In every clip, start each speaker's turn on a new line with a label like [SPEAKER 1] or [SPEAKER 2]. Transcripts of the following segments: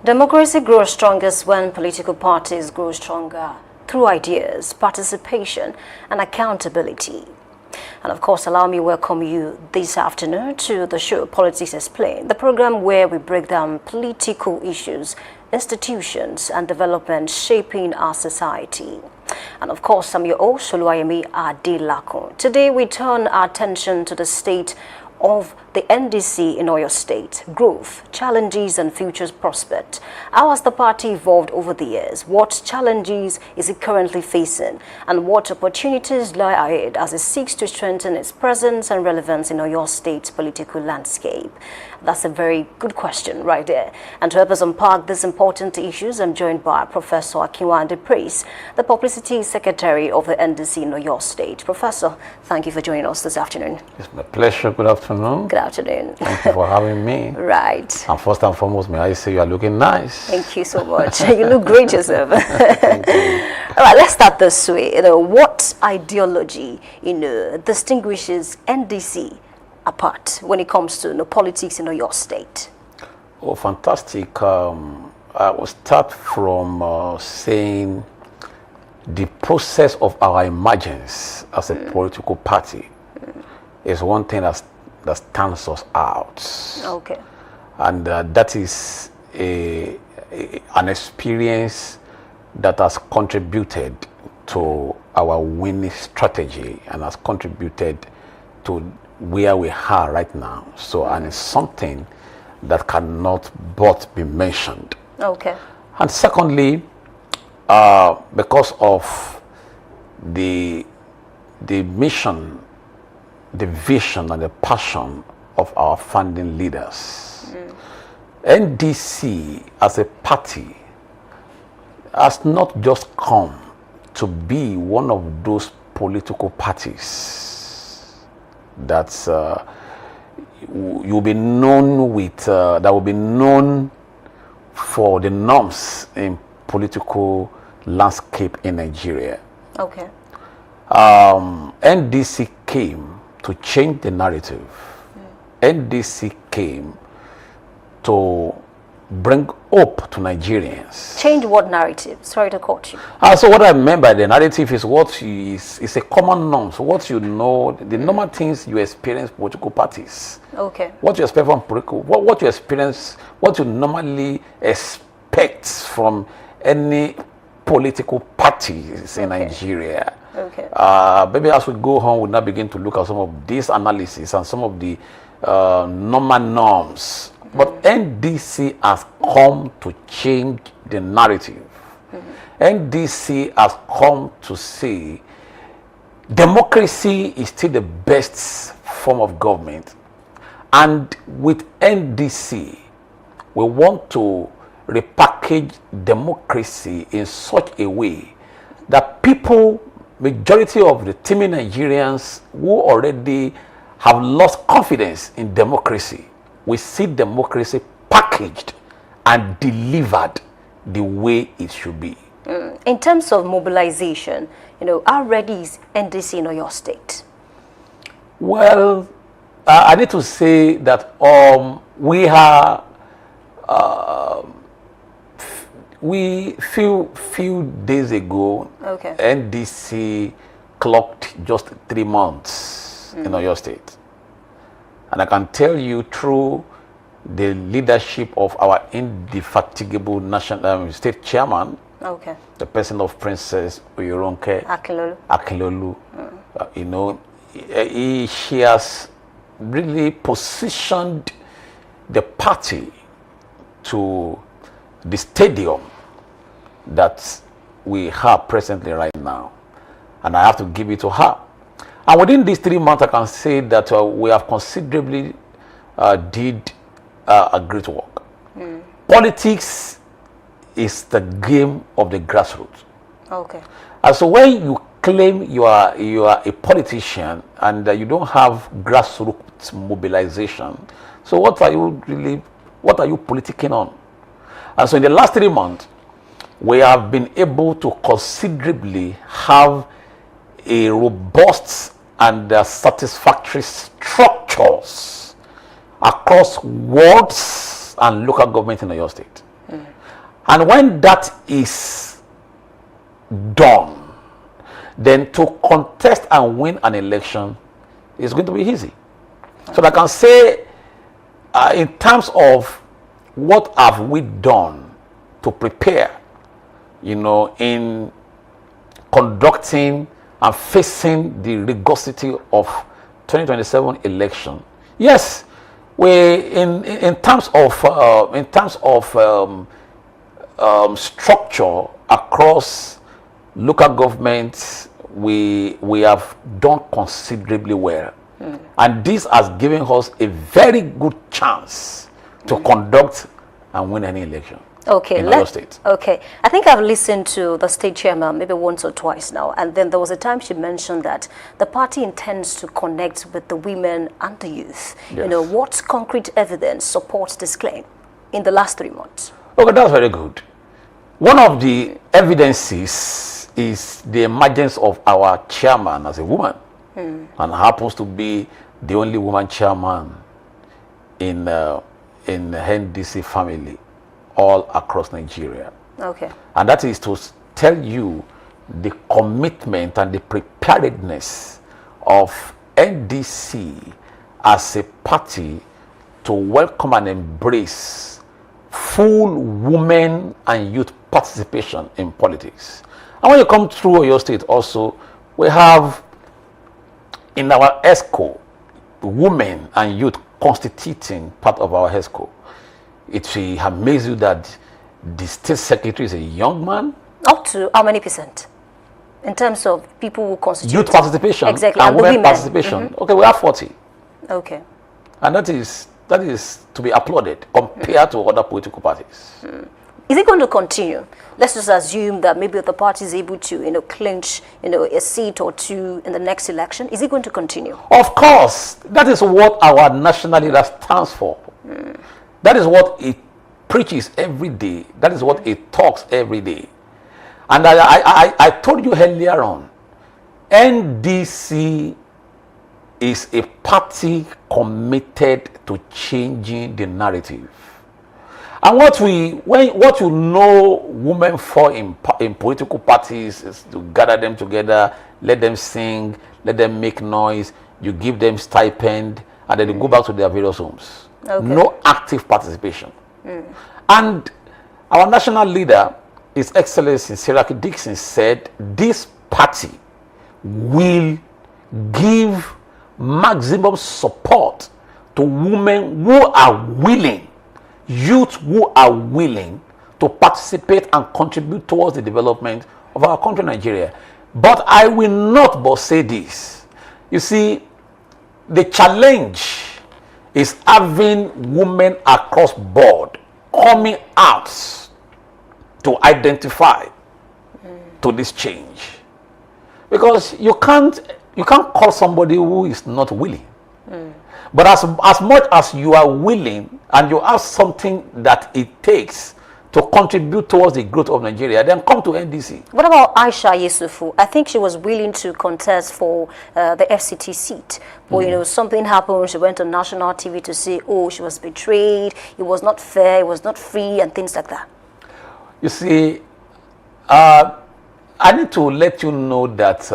[SPEAKER 1] Democracy grows strongest when political parties grow stronger through ideas, participation, and accountability. And of course, allow me to welcome you this afternoon to the show Politics Explained, the program where we break down political issues, institutions, and developments shaping our society. And of course, I'm your host, Oluwayemi Adelakun. Today, we turn our attention to the state of the NDC in Oyo State, growth, challenges, and future prospect. How has the party evolved over the years? What challenges is it currently facing? And what opportunities lie ahead as it seeks to strengthen its presence and relevance in Oyo State's political landscape? That's a very good question right there. And to help us unpack these important issues, I'm joined by Professor Akinwande Praise, the Publicity Secretary of the NDC in Oyo State. Professor, thank you for joining us this afternoon.
[SPEAKER 2] It's my pleasure. Good afternoon.
[SPEAKER 1] Good afternoon.
[SPEAKER 2] Thank you for having me.
[SPEAKER 1] Right.
[SPEAKER 2] And first and foremost, may I say you are looking nice.
[SPEAKER 1] Thank you so much. You look great yourself.
[SPEAKER 2] Thank you.
[SPEAKER 1] All right, let's start this way. What ideology, distinguishes NDC apart when it comes to politics in your state?
[SPEAKER 2] Oh, fantastic. I will start from saying the process of our emergence as a political party is one thing that stands us out.
[SPEAKER 1] Okay.
[SPEAKER 2] And that is an experience that has contributed to our winning strategy and has contributed to where we are right now. So, and it's something that cannot but be mentioned.
[SPEAKER 1] Okay.
[SPEAKER 2] And secondly, because of the mission, the vision, and the passion of our founding leaders, NDC as a party has not just come to be one of those political parties that you'll be known with, that will be known for the norms in political landscape in Nigeria.
[SPEAKER 1] Okay.
[SPEAKER 2] NDC came to change the narrative. NDC came to bring hope to Nigerians.
[SPEAKER 1] Change what narrative? Sorry to cut you.
[SPEAKER 2] So what I meant by the narrative is what is a common norm. So what you know, the normal things you experience political parties.
[SPEAKER 1] Okay.
[SPEAKER 2] What you expect from political, what you experience, what you normally expect from any political parties in Nigeria.
[SPEAKER 1] Okay.
[SPEAKER 2] Maybe as we go on, we'll now begin to look at some of this analysis and some of the normal norms. But NDC has come to change the narrative. NDC has come to say democracy is still the best form of government. And with NDC, we want to repackage democracy in such a way that people, majority of the teeming Nigerians who already have lost confidence in democracy, we see democracy packaged and delivered the way it should be.
[SPEAKER 1] In terms of mobilization, how ready is NDC in your state?
[SPEAKER 2] Well, I need to say that we are few days ago,
[SPEAKER 1] okay,
[SPEAKER 2] NDC clocked just 3 months in Oyo State. And I can tell you through the leadership of our indefatigable national state chairman,
[SPEAKER 1] okay,
[SPEAKER 2] the person of Princess Oyoronke Akinlolu, she has really positioned the party to the stadium that we have presently right now. And I have to give it to her. And within these 3 months, I can say that we have considerably did a great work. Politics is the game of the grassroots.
[SPEAKER 1] Okay.
[SPEAKER 2] And so when you claim you are a politician and you don't have grassroots mobilization, so what are you politicking on? And so in the last 3 months, we have been able to considerably have a robust and satisfactory structures across wards and local government in Oyo State. And when that is done, then to contest and win an election is going to be easy. So I can say, in terms of what have we done to prepare, in conducting and facing the rigorosity of 2027 election. Yes, we in terms of structure across local governments, we have done considerably well, and this has given us a very good chance to conduct and win any election.
[SPEAKER 1] Okay,
[SPEAKER 2] in Oyo State.
[SPEAKER 1] Okay, I think I've listened to the state chairman maybe once or twice now, and then there was a time she mentioned that the party intends to connect with the women and the youth.
[SPEAKER 2] Yes.
[SPEAKER 1] What concrete evidence supports this claim in the last 3 months?
[SPEAKER 2] Okay, that's very good. One of the evidences is the emergence of our chairman as a woman, and happens to be the only woman chairman in the NDC family all across Nigeria.
[SPEAKER 1] Okay.
[SPEAKER 2] And that is to tell you the commitment and the preparedness of NDC as a party to welcome and embrace full women and youth participation in politics. And when you come through Oyo State also, we have in our ESCO women and youth constituting part of our ESCO. It will amaze you that the state secretary is a young man.
[SPEAKER 1] Up to how many percent? In terms of people who constitute?
[SPEAKER 2] Youth participation.
[SPEAKER 1] Exactly.
[SPEAKER 2] And women participation. Okay, we have 40.
[SPEAKER 1] Okay.
[SPEAKER 2] And that is to be applauded compared to other political parties.
[SPEAKER 1] Is it going to continue? Let's just assume that maybe the party is able to, clinch, a seat or two in the next election. Is it going to continue?
[SPEAKER 2] Of course. That is what our national leader stands for. That is what it preaches every day. That is what it talks every day. And I told you earlier on, NDC is a party committed to changing the narrative. And what you know women for in political parties is to gather them together, let them sing, let them make noise, you give them stipend, and then they go back to their various homes. Okay. No active participation. And our national leader, His Excellency Siraki Dixon, said this party will give maximum support to women who are willing, youth who are willing to participate and contribute towards the development of our country, Nigeria. But I will not but say this. You see, the challenge is having women across board coming out to identify to this change, because you can't call somebody who is not willing. But as much as you are willing and you have something that it takes to contribute towards the growth of Nigeria, then come to NDC.
[SPEAKER 1] What about Aisha Yesufu? I think she was willing to contest for the FCT seat. But, something happened. She went on national TV to say, oh, she was betrayed. It was not fair. It was not free and things like that.
[SPEAKER 2] You see, I need to let you know that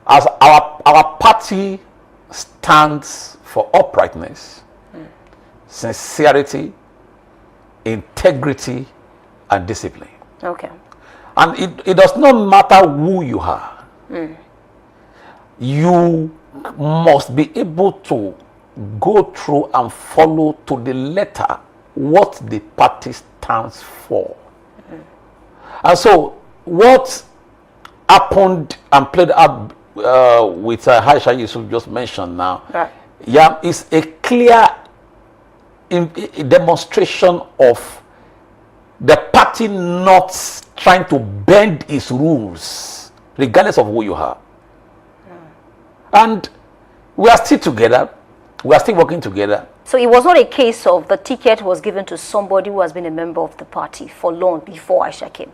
[SPEAKER 2] as our party stands for uprightness, sincerity, integrity, and discipline.
[SPEAKER 1] Okay.
[SPEAKER 2] And it does not matter who you are. You must be able to go through and follow to the letter what the party stands for. And so what happened and played out with Aisha Yusuf just mentioned now,
[SPEAKER 1] right,
[SPEAKER 2] is a clear demonstration of the party not trying to bend its rules, regardless of who you are. And we are still together. We are still working together.
[SPEAKER 1] So it was not a case of the ticket was given to somebody who has been a member of the party for long before Aisha came.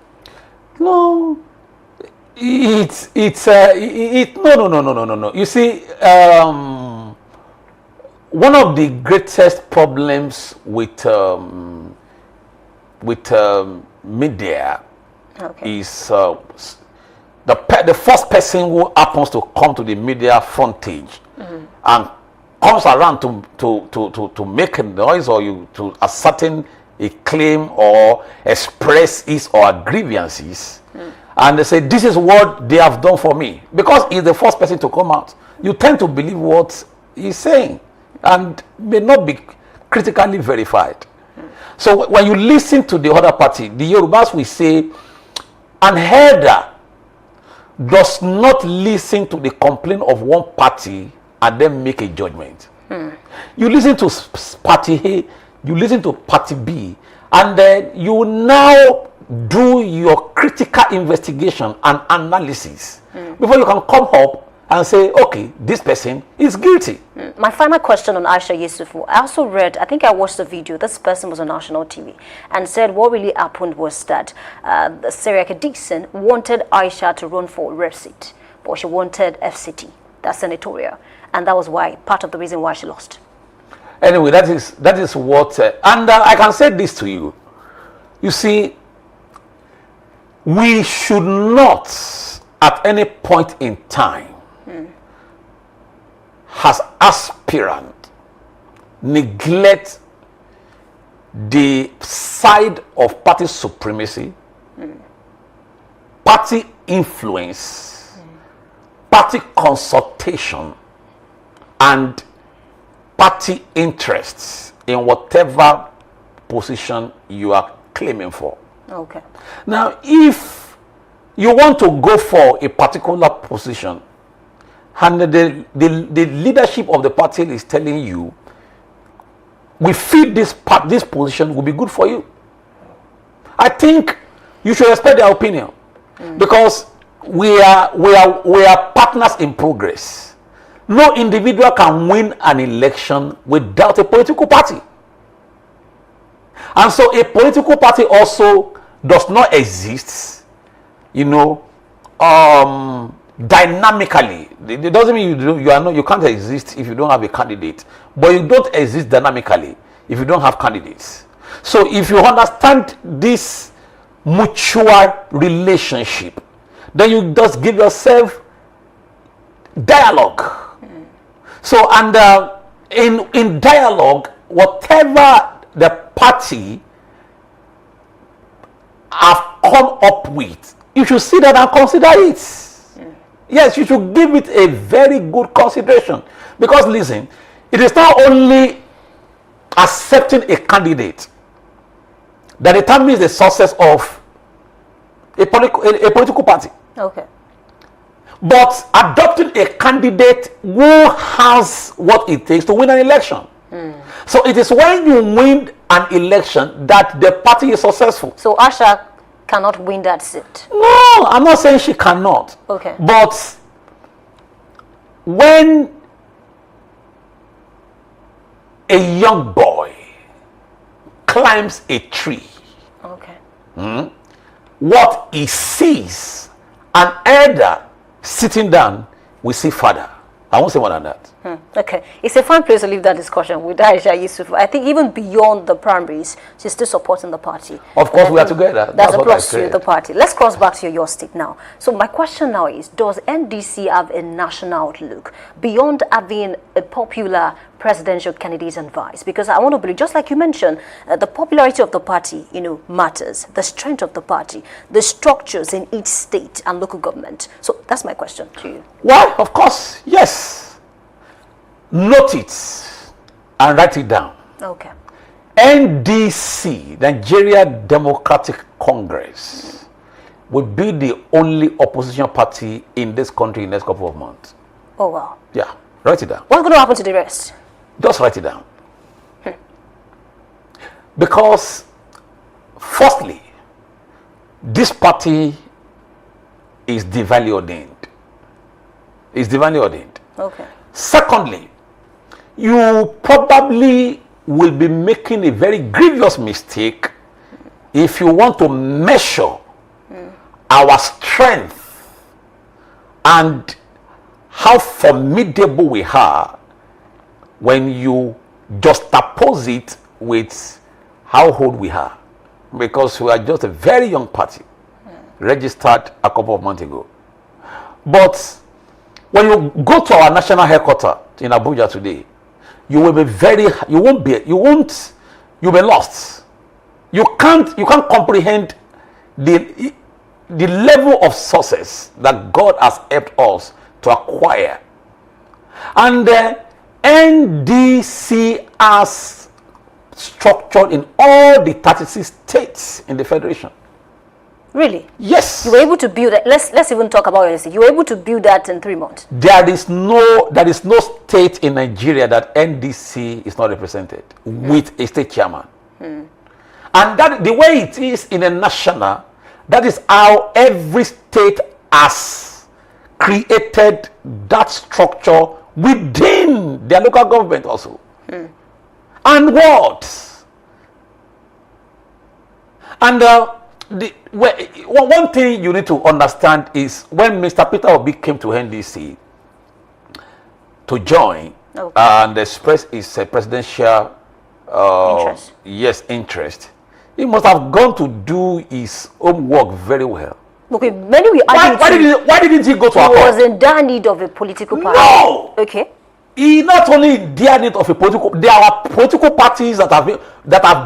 [SPEAKER 2] No, no. You see, one of the greatest problems with media
[SPEAKER 1] Okay.
[SPEAKER 2] is the first person who happens to come to the media frontage and comes around to make a noise or to ascertain a claim or express his or her grievances, and they say this is what they have done for me, because he's the first person to come out, you tend to believe what he's saying and may not be critically verified. So when you listen to the other party, the Yorubas will say an elder does not listen to the complaint of one party and then make a judgment. You listen to party A, you listen to party B, and then you now do your critical investigation and analysis before you can come up and say, okay, this person is guilty.
[SPEAKER 1] My final question on Aisha Yusufu. I also read, I think I watched the video, this person was on national TV and said what really happened was that Seriake Dixon wanted Aisha to run for rep seat, but she wanted FCT, that's senatorial, and that was why, part of the reason why she lost.
[SPEAKER 2] Anyway, that is what, and I can say this to you. You see, we should not at any point in time as aspirant neglect the side of party supremacy, party influence, party consultation, and party interests in whatever position you are claiming for.
[SPEAKER 1] Okay.
[SPEAKER 2] Now, if you want to go for a particular position and the leadership of the party is telling you, we feel this position will be good for you, I think you should respect their opinion, because we are partners in progress. No individual can win an election without a political party. And so a political party also does not exist, dynamically. It doesn't mean you can't exist if you don't have a candidate, but you don't exist dynamically if you don't have candidates. So if you understand this mutual relationship, then you just give yourself dialogue. So, and in dialogue, whatever the party have come up with, you should see that and consider it. Yes, you should give it a very good consideration. Because listen, it is not only accepting a candidate that determines the success of a political party.
[SPEAKER 1] Okay.
[SPEAKER 2] But adopting a candidate who has what it takes to win an election. So it is when you win an election that the party is successful.
[SPEAKER 1] So Aisha cannot win that seat?
[SPEAKER 2] No, I'm not saying she cannot.
[SPEAKER 1] Okay.
[SPEAKER 2] But when a young boy climbs a tree,
[SPEAKER 1] okay,
[SPEAKER 2] what he sees, an elder sitting down, we see father. I won't say more than that.
[SPEAKER 1] Okay, it's a fine place to leave that discussion with Aisha Yusufu. I think even beyond the primaries, she's still supporting the party.
[SPEAKER 2] Of course, we are together.
[SPEAKER 1] That's a plus to the party. Let's cross back to your state now. So my question now is, does NDC have a national outlook beyond having a popular presidential candidate and vice? Because I want to believe, just like you mentioned, the popularity of the party, matters. The strength of the party, the structures in each state and local government. So that's my question to you.
[SPEAKER 2] Well, of course, yes. Note it and write it down.
[SPEAKER 1] Okay.
[SPEAKER 2] NDC, Nigeria Democratic Congress, will be the only opposition party in this country in the next couple of months.
[SPEAKER 1] Oh, wow.
[SPEAKER 2] Yeah, write it down.
[SPEAKER 1] What's going to happen to the rest?
[SPEAKER 2] Just write it down. Because, firstly, this party is divinely ordained. It's divinely ordained.
[SPEAKER 1] Okay.
[SPEAKER 2] Secondly, you probably will be making a very grievous mistake if you want to measure our strength and how formidable we are when you juxtapose it with how old we are. because we are just a very young party, registered a couple of months ago. But when you go to our national headquarters in Abuja today, you'll be lost. You can't comprehend the level of sources that God has helped us to acquire. And the NDC has structured in all the 36 states in the federation.
[SPEAKER 1] Really?
[SPEAKER 2] Yes.
[SPEAKER 1] You were able to build that. Let's even talk about NDC. You were able to build that in 3 months.
[SPEAKER 2] There is no state in Nigeria that NDC is not represented with a state chairman. And that the way it is in a national, that is how every state has created that structure within their local government also. And what? And one thing you need to understand is when Mr. Peter Obi came to NDC to join and express his presidential interest, he must have gone to do his homework very well.
[SPEAKER 1] Okay, many will
[SPEAKER 2] why didn't he go to
[SPEAKER 1] Accord? He was in dire need of a political party.
[SPEAKER 2] No!
[SPEAKER 1] Okay.
[SPEAKER 2] He not only in dire need of a political, there are political parties that have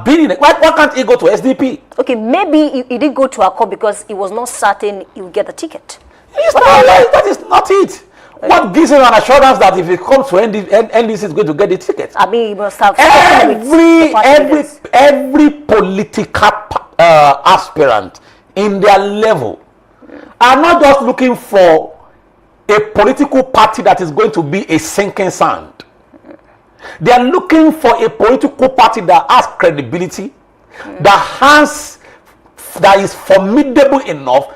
[SPEAKER 2] been in it. Why can't he go to SDP?
[SPEAKER 1] Okay, maybe he did go to Accord because he was not certain he would get the ticket.
[SPEAKER 2] That is not it. What gives him an assurance that if he comes to NDC is going to get the ticket?
[SPEAKER 1] I mean, he must have
[SPEAKER 2] every political aspirant in their level are not just looking for a political party that is going to be a sinking sand. They are looking for a political party that has credibility, that is formidable enough,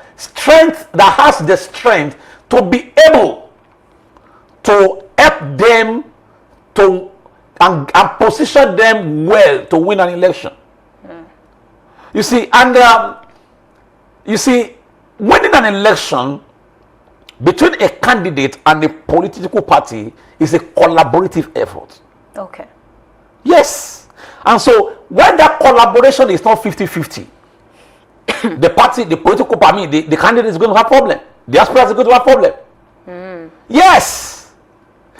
[SPEAKER 2] that has the strength to be able to help them and position them well to win an election. You see, and winning an election between a candidate and a political party is a collaborative effort.
[SPEAKER 1] Okay.
[SPEAKER 2] Yes. And so when that collaboration is not 50-50, the political party, the candidate is going to have problem. The aspirant is going to have problem. Yes.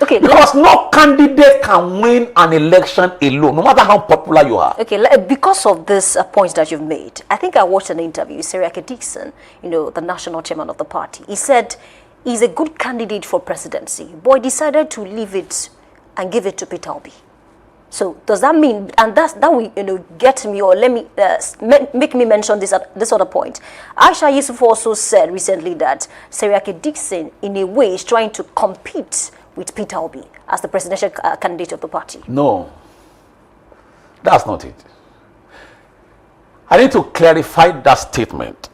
[SPEAKER 1] Okay.
[SPEAKER 2] Because no candidate can win an election alone, no matter how popular you are.
[SPEAKER 1] Okay, because of this points that you've made, I think I watched an interview with Seriake Dixon, the national chairman of the party. He said he's a good candidate for presidency, but he decided to leave it and give it to Peter Obi. So does that mean, and that will get me, or let me make me mention this other point. Aisha Yusuf also said recently that Seriake Dixon, in a way, is trying to compete with Peter Obi as the presidential candidate of the party.
[SPEAKER 2] No, that's not it. I need to clarify that statement.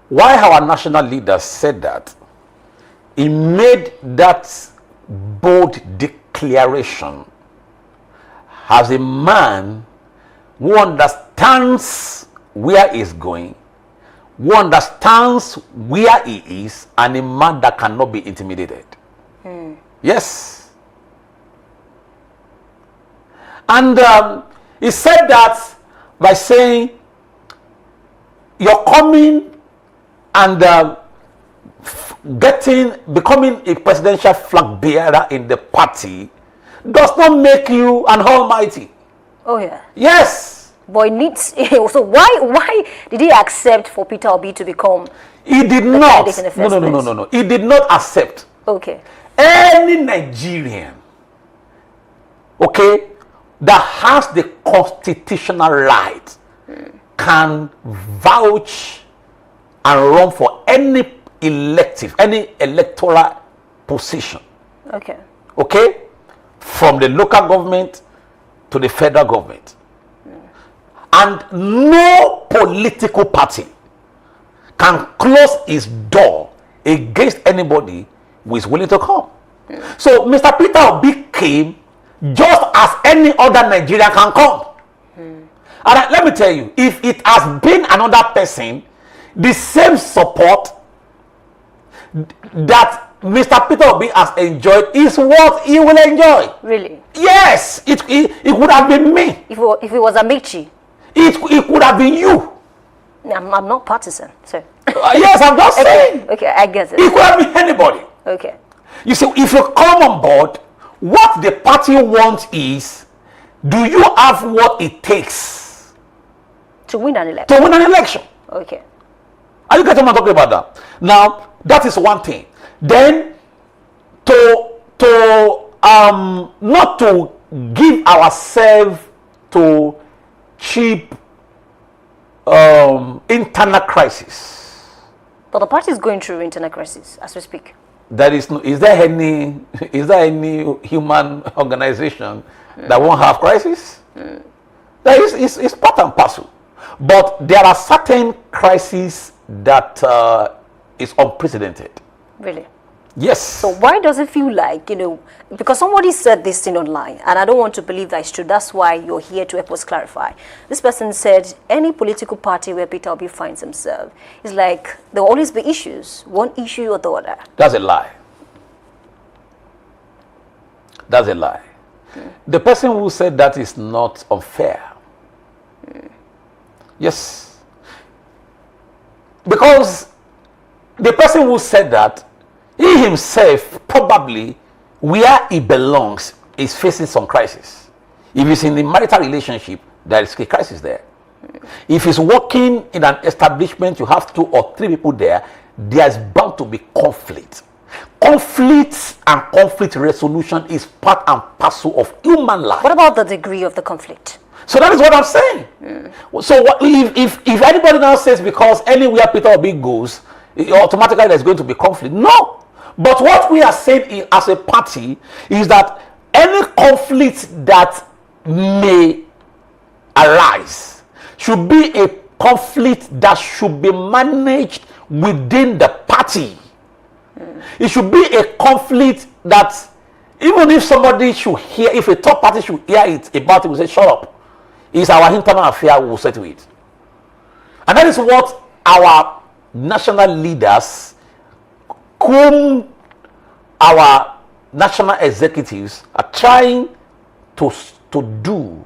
[SPEAKER 2] Why our national leader said that, he made that bold declaration as a man who understands where he's going, who understands where he is, and a man that cannot be intimidated. Yes. And he said that by saying, you're coming and becoming a presidential flag bearer in the party does not make you an almighty.
[SPEAKER 1] Oh yeah.
[SPEAKER 2] Yes.
[SPEAKER 1] But it needs. So why did he accept for Peter Obi to become?
[SPEAKER 2] He did not. No. He did not accept.
[SPEAKER 1] Okay.
[SPEAKER 2] Any Nigerian, okay, that has the constitutional right can vouch and run for any electoral position.
[SPEAKER 1] Okay.
[SPEAKER 2] Okay? From the local government to the federal government. And no political party can close its door against anybody who is willing to come. So Mr. Peter Obi came just as any other Nigerian can come. And let me tell you, if it has been another person, the same support that Mr. Peter Obi has enjoyed is what he will enjoy.
[SPEAKER 1] Really?
[SPEAKER 2] Yes, it would have been me.
[SPEAKER 1] If it was Amici.
[SPEAKER 2] It could have been you.
[SPEAKER 1] I'm not partisan, so.
[SPEAKER 2] Yes, I'm just saying.
[SPEAKER 1] Okay, I get it.
[SPEAKER 2] It could have been anybody.
[SPEAKER 1] Okay.
[SPEAKER 2] You see, if you come on board, what the party wants is, do you have what it takes
[SPEAKER 1] To win an election.
[SPEAKER 2] to win an election?
[SPEAKER 1] Okay.
[SPEAKER 2] Are you getting what I'm talking about that? Now, that is one thing. Then, not to give ourselves to cheap internal crisis.
[SPEAKER 1] But the party is going through internal crisis as we speak.
[SPEAKER 2] There is no, is there any human organization that won't have crisis? There is, it's part and parcel. But there are certain crises that is unprecedented.
[SPEAKER 1] Really?
[SPEAKER 2] Yes.
[SPEAKER 1] So why does it feel like, because somebody said this thing online, and I don't want to believe that it's true. That's why you're here to help us clarify. This person said any political party where Peter Obi finds himself is like there will always be issues, one issue or the other.
[SPEAKER 2] That's a lie. That's a lie. The person who said that is not unfair. Yes. Because the person who said that, he himself probably, where he belongs, is facing some crisis. If he's in the marital relationship, there is a crisis there. If he's working in an establishment, you have 2 or 3 people there, there's bound to be conflict. Conflicts and conflict resolution is part and parcel of human life.
[SPEAKER 1] What about the degree of the conflict?
[SPEAKER 2] So that is what I'm saying. So what, if anybody now says because anywhere Peter Obi goes, automatically there's going to be conflict. No. But what we are saying as a party is that any conflict that may arise should be a conflict that should be managed within the party. It should be a conflict that even if somebody should hear, if a third party should hear it about it, we say, shut up. It's our internal affair, we will settle it. And that is what our national leaders, whom our national executives are trying to do.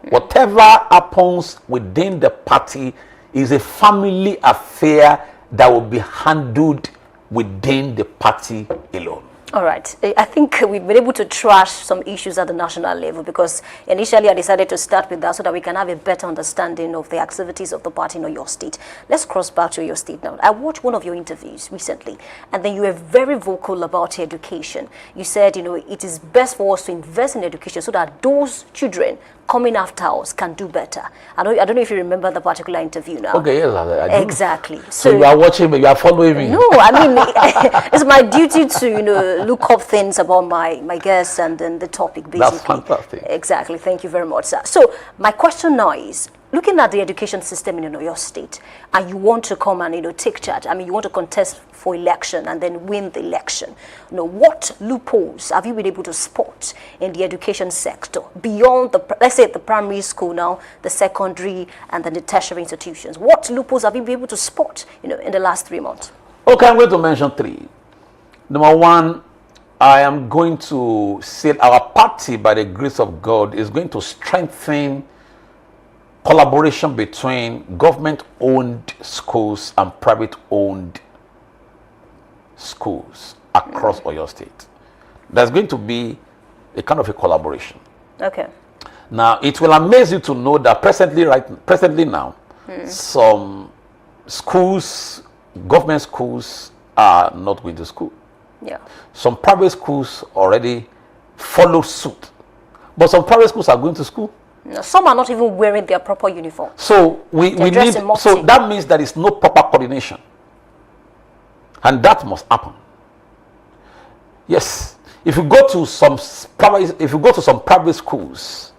[SPEAKER 2] Whatever happens within the party is a family affair that will be handled within the party alone.
[SPEAKER 1] All right. I think we've been able to trash some issues at the national level because initially I decided to start with that so that we can have a better understanding of the activities of the party in your state. Let's cross back to your state now. I watched one of your interviews recently, and then you were very vocal about education. You said, it is best for us to invest in education so that those children coming after us can do better. I don't know if you remember the particular interview now.
[SPEAKER 2] Okay, yes, I do.
[SPEAKER 1] Exactly.
[SPEAKER 2] So you are watching me, you are following me.
[SPEAKER 1] No, I mean, it's my duty to, look up things about my guests and then the topic, basically.
[SPEAKER 2] That's fantastic.
[SPEAKER 1] Exactly. Thank you very much, sir. So my question now is, looking at the education system in your state, and you want to come and take charge. I mean, you want to contest for election and then win the election. What loopholes have you been able to spot in the education sector beyond let's say the primary school now, the secondary, and then the tertiary institutions? What loopholes have you been able to spot, in the last 3 months?
[SPEAKER 2] Okay, I'm going to mention 3. Number 1, I am going to say our party, by the grace of God, is going to strengthen collaboration between government-owned schools and private-owned schools across Oyo State. There's going to be a kind of a collaboration.
[SPEAKER 1] Okay.
[SPEAKER 2] Now, it will amaze you to know that presently now, some schools, government schools, are not going to school.
[SPEAKER 1] Yeah.
[SPEAKER 2] Some private schools already follow suit, but some private schools are going to school.
[SPEAKER 1] No, some are not even wearing their proper uniform.
[SPEAKER 2] So we need. So that means there is no proper coordination, and that must happen. Yes. If you go to some private schools,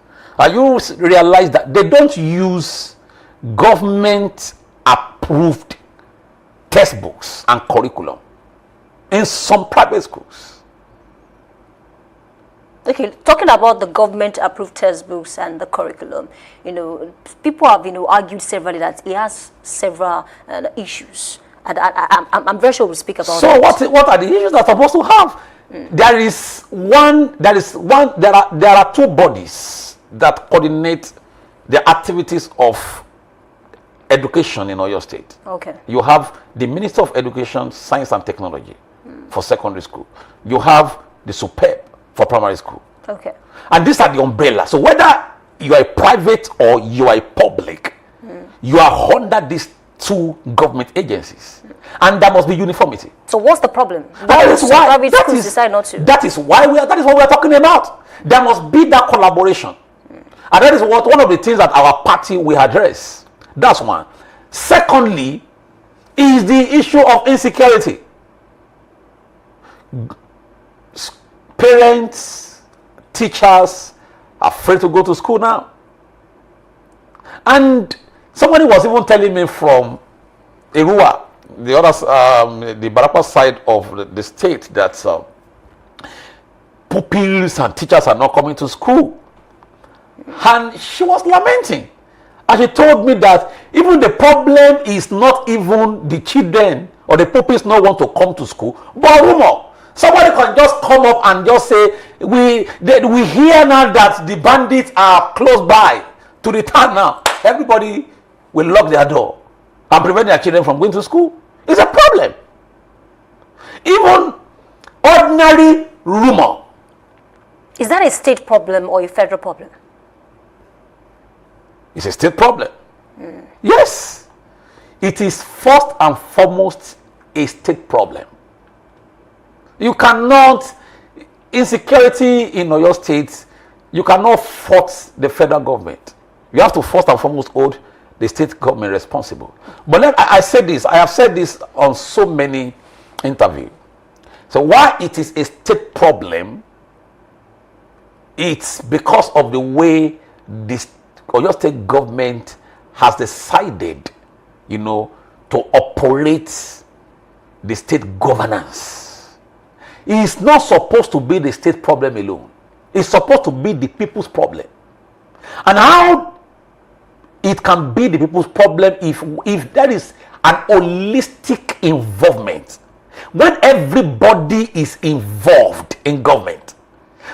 [SPEAKER 2] you realize that they don't use government approved textbooks and curriculum in some private schools.
[SPEAKER 1] Okay, talking about the government-approved textbooks and the curriculum, people have, argued severally that it has several issues, and I'm very sure we'll speak about.
[SPEAKER 2] So what are the issues that are supposed to have? There are 2 bodies that coordinate the activities of education in Oyo State.
[SPEAKER 1] Okay.
[SPEAKER 2] You have the Minister of Education, Science and Technology for secondary school. You have the SUPEP for primary school.
[SPEAKER 1] Okay.
[SPEAKER 2] And these are the umbrella. So whether you are a private or you are a public, you are under these two government agencies. And there must be uniformity.
[SPEAKER 1] So what's the problem?
[SPEAKER 2] That is why
[SPEAKER 1] private schools decide not to.
[SPEAKER 2] That is what we are talking about. There must be that collaboration. And that is what one of the things that our party will address. That's one. Secondly, is the issue of insecurity. Parents, teachers are afraid to go to school now. And somebody was even telling me from Erua, the other, the Barapa side of the state, that pupils and teachers are not coming to school. And she was lamenting. And she told me that even the problem is not even the children or the pupils not want to come to school, but rumor. Somebody can just come up and just say, we hear now that the bandits are close by to the town now. Everybody will lock their door and prevent their children from going to school. It's a problem. Even ordinary rumor.
[SPEAKER 1] Is that a state problem or a federal problem?
[SPEAKER 2] It's a state problem. Yes. It is first and foremost a state problem. You cannot, insecurity in Oyo State, you cannot fault the federal government. You have to first and foremost hold the state government responsible. But I said this, I have said this on so many interviews. So why it is a state problem, it's because of the way this Oyo State government has decided, to operate the state governance. It's not supposed to be the state problem alone. It's supposed to be the people's problem. And how it can be the people's problem if there is an holistic involvement, when everybody is involved in government.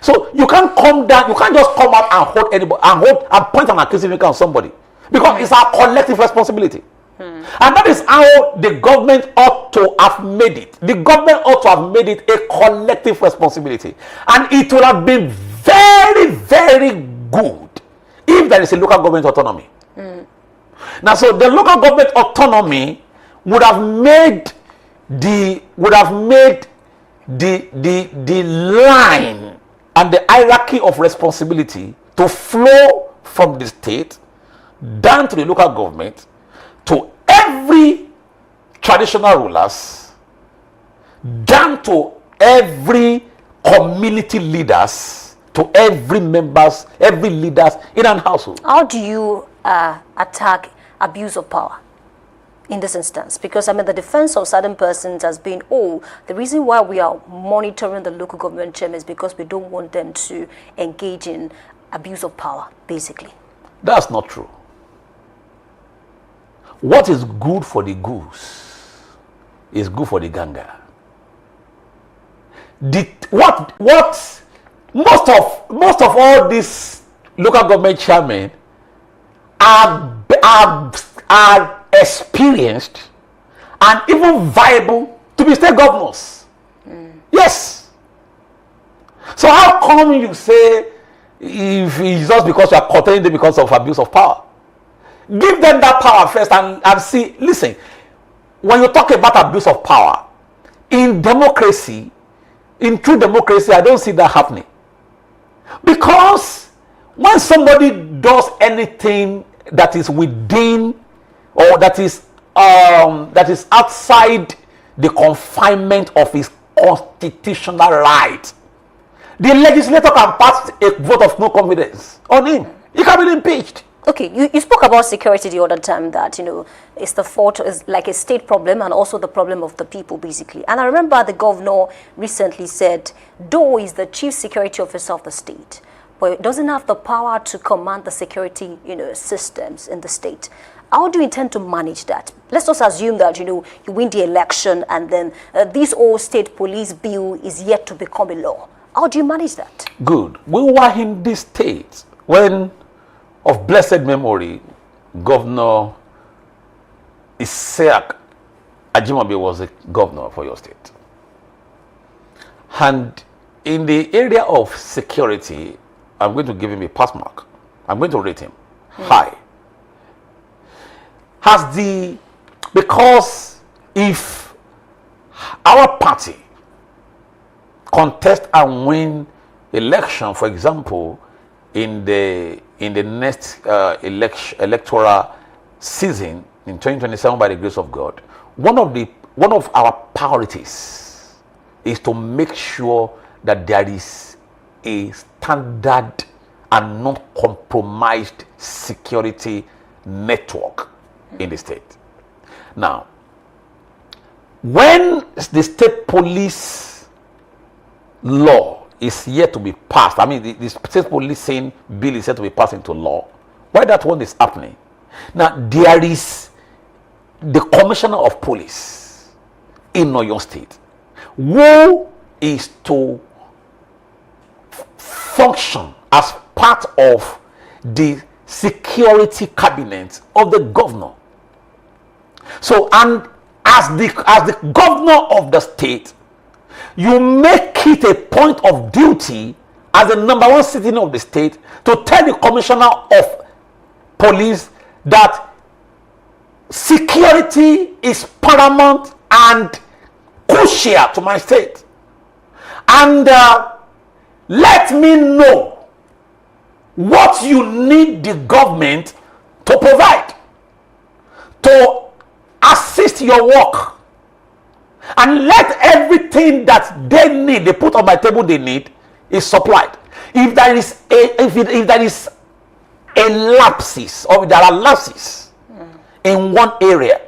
[SPEAKER 2] So you can't come down, you can't just come out and hold anybody and point an accusing finger on somebody, because it's our collective responsibility. And that is how the government ought to have made it. The government ought to have made it a collective responsibility. And it would have been very, very good if there is a local government autonomy. Now, so the local government autonomy would have made the line and the hierarchy of responsibility to flow from the state down to the local government, to every traditional rulers, down to every community leaders, to every members, every leaders in an household.
[SPEAKER 1] How do you attack abuse of power in this instance? Because the defense of certain persons has been, the reason why we are monitoring the local government chairman is because we don't want them to engage in abuse of power, basically. That's
[SPEAKER 2] not true. What is good for the goose is good for the gander. Most of all these local government chairmen are experienced and even viable to be state governors. Yes. So how come you say if it's just because you are curtailing them because of abuse of power? Give them that power first and see. Listen, when you talk about abuse of power, in democracy, in true democracy, I don't see that happening. Because when somebody does anything that is within or that is outside the confinement of his constitutional right, the legislator can pass a vote of no confidence on him. He can be impeached.
[SPEAKER 1] Okay, you spoke about security the other time, that, it's the fault, is like a state problem and also the problem of the people, basically. And I remember the governor recently said, though he's the chief security officer of the state, but it doesn't have the power to command the security, systems in the state. How do you intend to manage that? Let's just assume that, you win the election and then this old state police bill is yet to become a law. How do you manage that?
[SPEAKER 2] Good. We were in this state when of blessed memory, Governor Isaac Ajimabi was the governor for your state. And in the area of security, I'm going to give him a pass mark. I'm going to rate him high. Because if our party contest and win election, for example, in the next electoral season in 2027, by the grace of God, one of our priorities is to make sure that there is a standard and non-compromised security network in the state. Now, when the state police law is yet to be passed, I mean the state policing bill is yet to be passed into law, why that one is happening? Now, there is the commissioner of police in Oyo State who is to function as part of the security cabinet of the governor. So, and as the governor of the state, you make it a point of duty as the number one citizen of the state to tell the commissioner of police that security is paramount and crucial to my state. And let me know what you need the government to provide to assist your work, and let everything that they need, they put on my table, they need, is supplied. If there is a lapses, or if there are lapses in one area,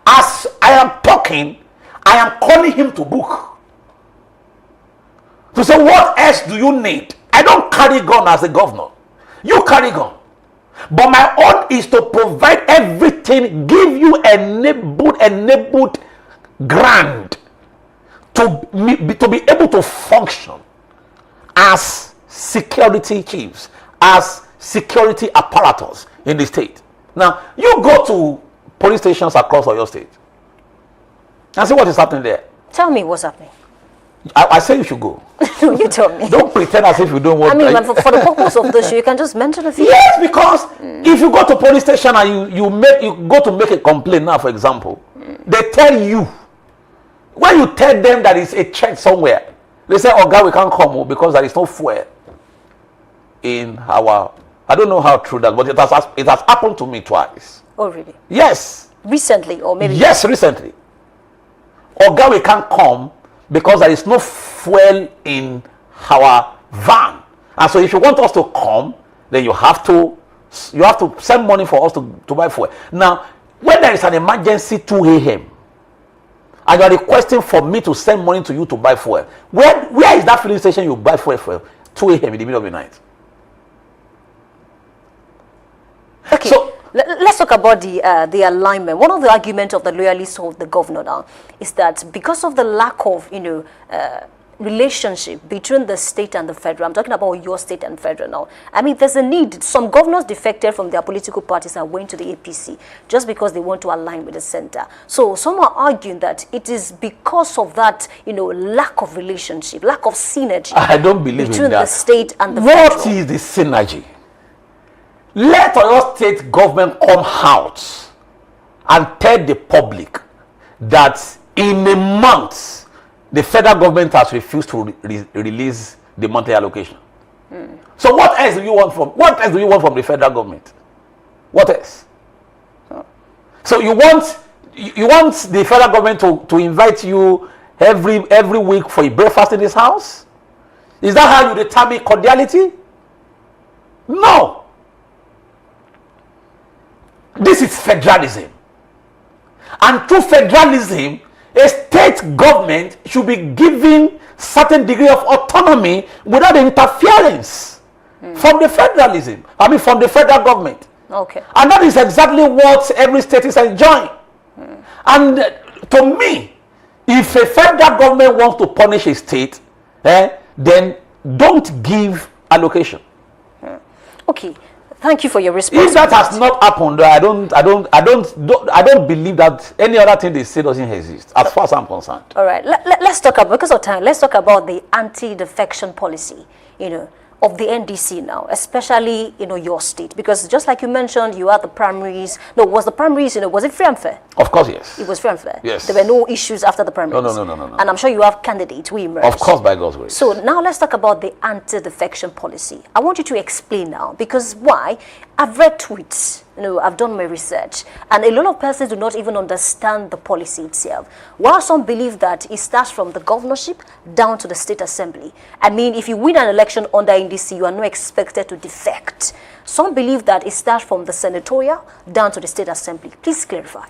[SPEAKER 2] as I am talking, I am calling him to book to say, what else do you need? I don't carry gun as a governor. You carry gun. But my own is to provide everything, give you enabled grant to be able to function as security chiefs, as security apparatus in the state. Now, you go to police stations across Oyo State and see what is happening there.
[SPEAKER 1] Tell me what's happening.
[SPEAKER 2] I say you should go.
[SPEAKER 1] You told me.
[SPEAKER 2] Don't pretend as if you don't want.
[SPEAKER 1] I mean, for the purpose of the show, you can just mention a few.
[SPEAKER 2] Yes, because if you go to police station and you go to make a complaint now, for example, they tell you, when you tell them that it's a check somewhere, they say, "Oh God, we can't come because there is no fuel in our." I don't know how true that, but it has happened to me twice.
[SPEAKER 1] Oh, really?
[SPEAKER 2] Yes.
[SPEAKER 1] Recently, or maybe?
[SPEAKER 2] Yes, recently. "Oh God, we can't come because there is no fuel in our van, and so if you want us to come, then you have to send money for us to buy fuel." Now, when there is an emergency 2 a.m. and you are requesting for me to send money to you to buy fuel, where is that filling station you buy fuel for 2 a.m. in the middle of the night?
[SPEAKER 1] Okay, so let's talk about the alignment. One of the arguments of the loyalists of the governor now is that because of the lack of relationship between the state and the federal, I'm talking about your state and federal now. I mean, there's a need. Some governors defected from their political parties and went to the APC just because they want to align with the center. So some are arguing that it is because of that, lack of relationship, lack of synergy.
[SPEAKER 2] I don't believe
[SPEAKER 1] between
[SPEAKER 2] in that.
[SPEAKER 1] The state and the federal.
[SPEAKER 2] What is the synergy? Let our state government come out and tell the public that in a month the federal government has refused to release the monthly allocation. So what else do you want from the federal government? What else? So you want the federal government to invite you every week for a breakfast in this house? Is that how you determine cordiality? No. This is federalism. And through federalism, a state government should be given certain degree of autonomy without interference from the from the federal government.
[SPEAKER 1] Okay.
[SPEAKER 2] And that is exactly what every state is enjoying. And to me, if a federal government wants to punish a state, then don't give allocation.
[SPEAKER 1] Okay. Thank you for your response.
[SPEAKER 2] If that has not happened, I don't believe that any other thing they say doesn't exist, as far as I'm concerned.
[SPEAKER 1] All right, let's talk about, because of time, let's talk about the anti-defection policy, of the NDC now, especially, your state, because just like you mentioned, you had the primaries. No, was the primaries, was it free and fair?
[SPEAKER 2] Of course, yes.
[SPEAKER 1] It was free and fair.
[SPEAKER 2] Yes.
[SPEAKER 1] There were no issues after the primaries.
[SPEAKER 2] No.
[SPEAKER 1] And I'm sure you have candidates who emerged.
[SPEAKER 2] Of course, by God's grace.
[SPEAKER 1] So now let's talk about the anti-defection policy. I want you to explain now, because why? I've read tweets, I've done my research, and a lot of persons do not even understand the policy itself. While some believe that it starts from the governorship down to the state assembly. I mean, if you win an election under NDC, you are not expected to defect. Some believe that it starts from the senatorial down to the state assembly. Please clarify.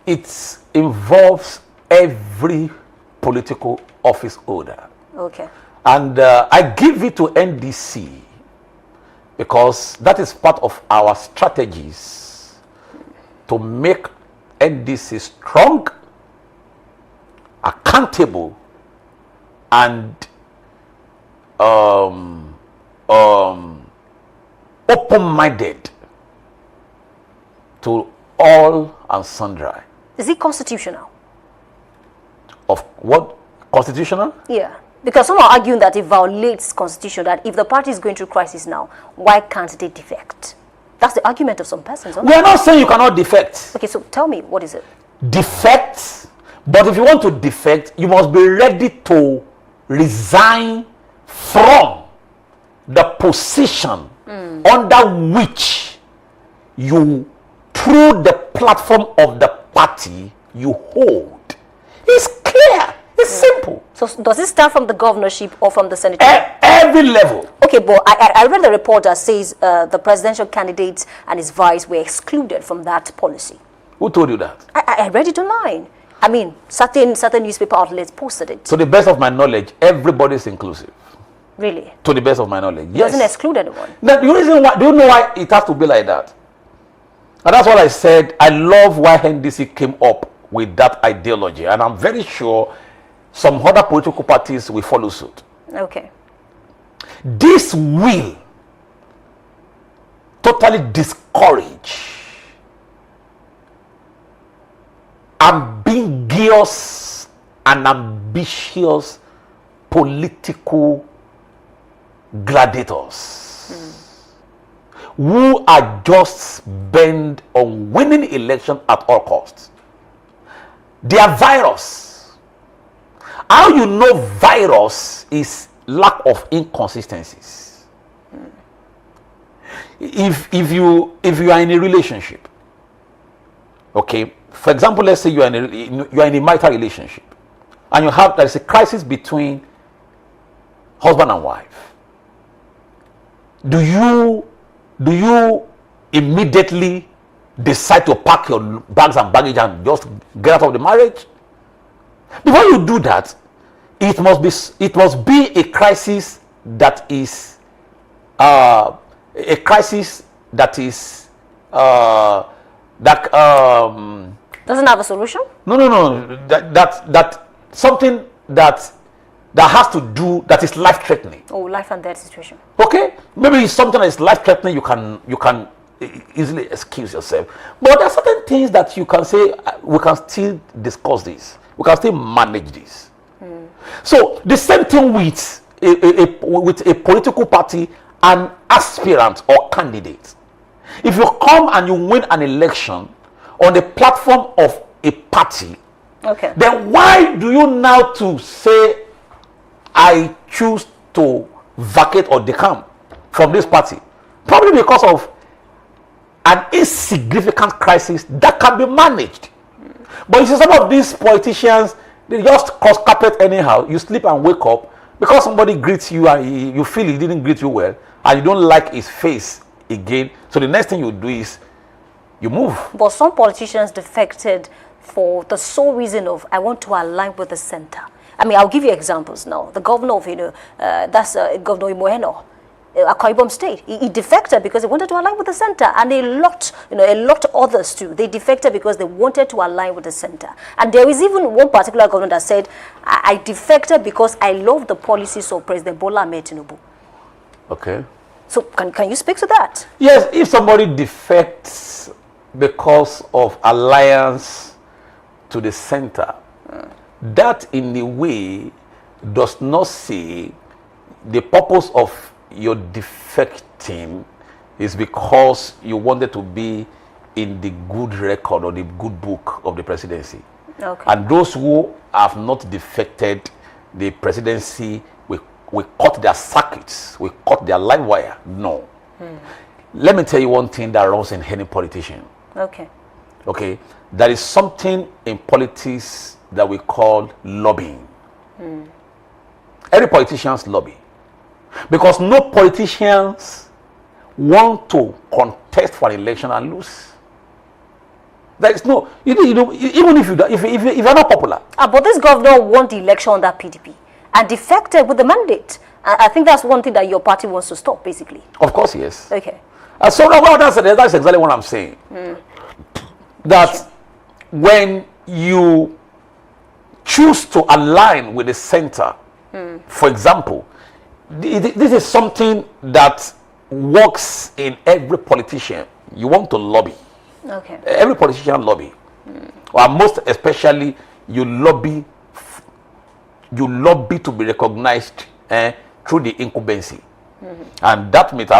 [SPEAKER 2] It involves every political office holder.
[SPEAKER 1] Okay.
[SPEAKER 2] And I give it to NDC because that is part of our strategies to make NDC strong, accountable, and open-minded to all and sundry.
[SPEAKER 1] Is it constitutional?
[SPEAKER 2] Of what? Constitutional?
[SPEAKER 1] Yeah. Because some are arguing that it violates constitution, that if the party is going through crisis now, why can't they defect? That's the argument of some persons.
[SPEAKER 2] We are not saying you cannot defect.
[SPEAKER 1] Okay, so tell me, what is it?
[SPEAKER 2] Defect, but if you want to defect, you must be ready to resign from the position under which you, through the platform of the party you hold. It's clear. It's simple.
[SPEAKER 1] So does it start from the governorship or from the senatorial?
[SPEAKER 2] Every level.
[SPEAKER 1] Okay, but I read the report that says the presidential candidates and his vice were excluded from that policy.
[SPEAKER 2] Who told you that?
[SPEAKER 1] I read it online. I mean, certain newspaper outlets posted it.
[SPEAKER 2] To the best of my knowledge, everybody is inclusive.
[SPEAKER 1] Really?
[SPEAKER 2] To the best of my knowledge, yes.
[SPEAKER 1] Doesn't exclude anyone.
[SPEAKER 2] Now, the reason why, do you know why it has to be like that? And that's what I said. I love why NDC came up with that ideology, and I'm very sure some other political parties will follow suit.
[SPEAKER 1] Okay.
[SPEAKER 2] This will totally discourage ambiguous and ambitious political gladiators who are just bent on winning election at all costs. They are virus. How you know virus is lack of inconsistencies. If you are in a relationship, okay, for example, let's say you are in a marital relationship, and there is a crisis between husband and wife. Do you immediately decide to pack your bags and baggage and just get out of the marriage? Before you do that, it must be a crisis that is
[SPEAKER 1] doesn't have a solution?
[SPEAKER 2] No. That something that has to do, that is life threatening.
[SPEAKER 1] Oh, life and death situation.
[SPEAKER 2] Okay, maybe it's something that is life threatening. You can easily excuse yourself, but there are certain things that you can say we can still discuss this. We can still manage this. So the same thing with a political party, an aspirant or candidate. If you come and you win an election on the platform of a party,
[SPEAKER 1] okay,
[SPEAKER 2] then why do you now to say I choose to vacate or decamp from this party? Probably because of an insignificant crisis that can be managed. But you see, some of these politicians, they just cross carpet anyhow. You sleep and wake up because somebody greets you and you feel he didn't greet you well, and you don't like his face again. So the next thing you do is you move. But
[SPEAKER 1] some politicians defected for the sole reason of, I want to align with the center. I mean, I'll give you examples now. The governor of, that's Governor Imoheno, Akwa Ibom State. He defected because he wanted to align with the center, and a lot of others too. They defected because they wanted to align with the center. And there is even one particular governor that said, I defected because I love the policies of President Bola Ahmed Tinubu.
[SPEAKER 2] Okay.
[SPEAKER 1] So can you speak to that?
[SPEAKER 2] Yes, if somebody defects because of alliance to the center, that in a way does not say the purpose of your defecting is because you wanted to be in the good record or the good book of the presidency.
[SPEAKER 1] Okay.
[SPEAKER 2] And those who have not defected the presidency, we cut their circuits, we cut their live wire. No. Let me tell you one thing that runs in any politician.
[SPEAKER 1] Okay.
[SPEAKER 2] Okay, there is something in politics that we call lobbying. Every politician's lobby, because no politicians want to contest for an election and lose. There is no, even if you're not popular.
[SPEAKER 1] But this governor won the election under PDP and defected with the mandate. I think that's one thing that your party wants to stop, basically.
[SPEAKER 2] Of course, yes.
[SPEAKER 1] Okay.
[SPEAKER 2] So well, that's exactly what I'm saying. That when you choose to align with the center, for example, this is something that works in every politician. You want to lobby.
[SPEAKER 1] Okay.
[SPEAKER 2] Every politician lobby, or most especially, you lobby to be recognized through the incumbency, and that might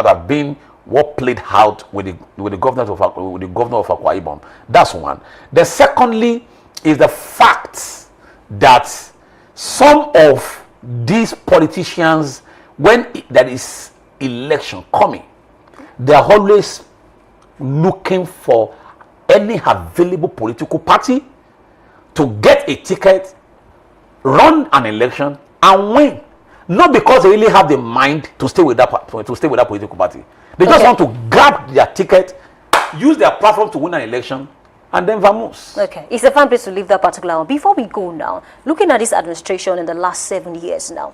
[SPEAKER 2] have been what played out with the governor of Akwa Ibom. That's one. The secondly is the fact that some of these politicians, when there is election coming, they are always looking for any available political party to get a ticket, run an election, and win. Not because they really have the mind to stay with that political party. They just want to grab their ticket, use their platform to win an election, and then vamoose.
[SPEAKER 1] Okay, it's a fun place to leave that particular one. Before we go now, looking at this administration in the last 7 years now,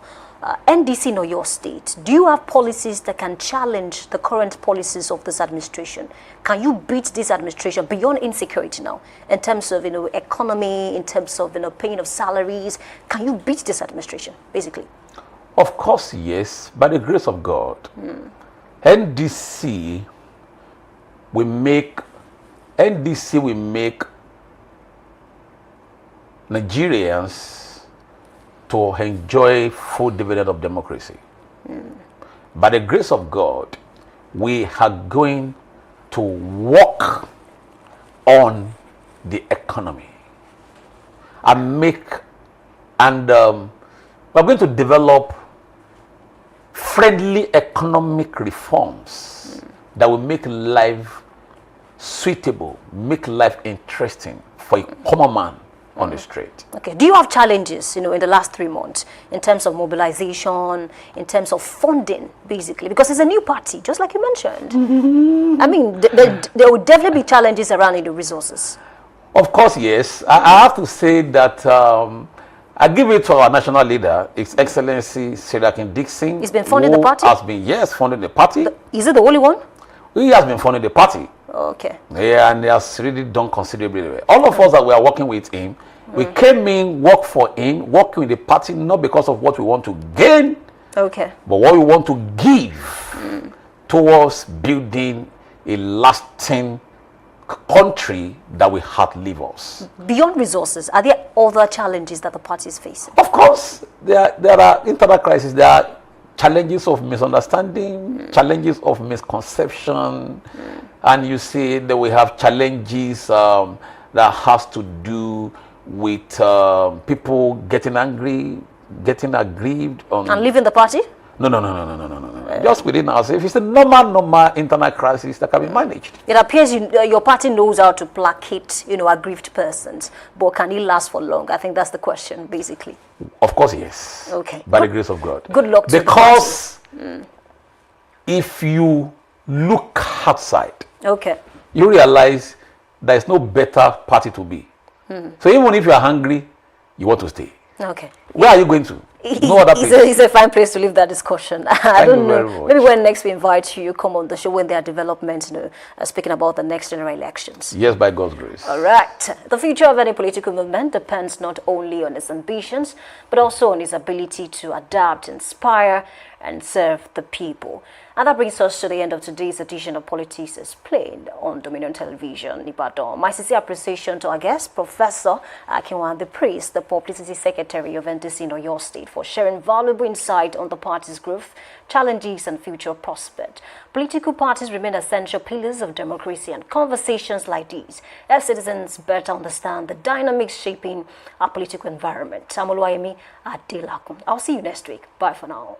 [SPEAKER 1] NDC in your state, do you have policies that can challenge the current policies of this administration? Can you beat this administration beyond insecurity now, in terms of economy, in terms of paying of salaries? Can you beat this administration, basically?
[SPEAKER 2] Of course, yes. By the grace of God, NDC will make Nigerians to enjoy full dividend of democracy. By the grace of God, we are going to work on the economy and we're going to develop friendly economic reforms that will make life suitable, make life interesting for a common man on the street. Okay.
[SPEAKER 1] Do you have challenges, in the last 3 months, in terms of mobilization, in terms of funding, basically? Because it's a new party, just like you mentioned. I mean, there will definitely be challenges around the resources.
[SPEAKER 2] Of course, yes. I have to say that I give it to our national leader, His Excellency Sirakin Dixon.
[SPEAKER 1] He's been funding the party?
[SPEAKER 2] Has been, yes, funding the party.
[SPEAKER 1] Is it the only one?
[SPEAKER 2] He has been funding the party.
[SPEAKER 1] Okay.
[SPEAKER 2] Yeah, and he has really done considerably well. All of us that we are working with him, we came in, worked for him, working with the party, not because of what we want to gain,
[SPEAKER 1] okay,
[SPEAKER 2] but what we want to give towards building a lasting country that will outlive us.
[SPEAKER 1] Beyond resources, are there other challenges that the party is facing?
[SPEAKER 2] Of course, there are internal crises. There are challenges of misunderstanding, challenges of misconception, and you see that we have challenges that has to do with people getting angry, getting aggrieved on
[SPEAKER 1] and leaving the party.
[SPEAKER 2] No. Just within ourselves, it's a normal internal crisis that can be managed.
[SPEAKER 1] It appears your party knows how to placate, aggrieved persons, but can it last for long? I think that's the question, basically.
[SPEAKER 2] Of course, yes.
[SPEAKER 1] Okay.
[SPEAKER 2] By the grace of God.
[SPEAKER 1] Good luck to
[SPEAKER 2] because if you look outside,
[SPEAKER 1] okay,
[SPEAKER 2] you realize there is no better party to be. So even if you are hungry, you want to stay.
[SPEAKER 1] Okay.
[SPEAKER 2] Where are you going to? No other place.
[SPEAKER 1] It's a fine place to leave that discussion. I don't know.
[SPEAKER 2] Very much.
[SPEAKER 1] Maybe when next we invite you, you come on the show when there are developments, speaking about the next general elections.
[SPEAKER 2] Yes, by God's grace.
[SPEAKER 1] All right. The future of any political movement depends not only on its ambitions, but also on its ability to adapt, inspire, and serve the people. And that brings us to the end of today's edition of Politics Explained on Dominion Television, Ibadan. My sincere appreciation to our guest, Professor Akinwa the Priest, the Publicity Secretary of NDC in Oyo State, for sharing valuable insight on the party's growth, challenges, and future prospect. Political parties remain essential pillars of democracy, and conversations like these help citizens better understand the dynamics shaping our political environment. I'm Oluwayemi Adelakum. I'll see you next week. Bye for now.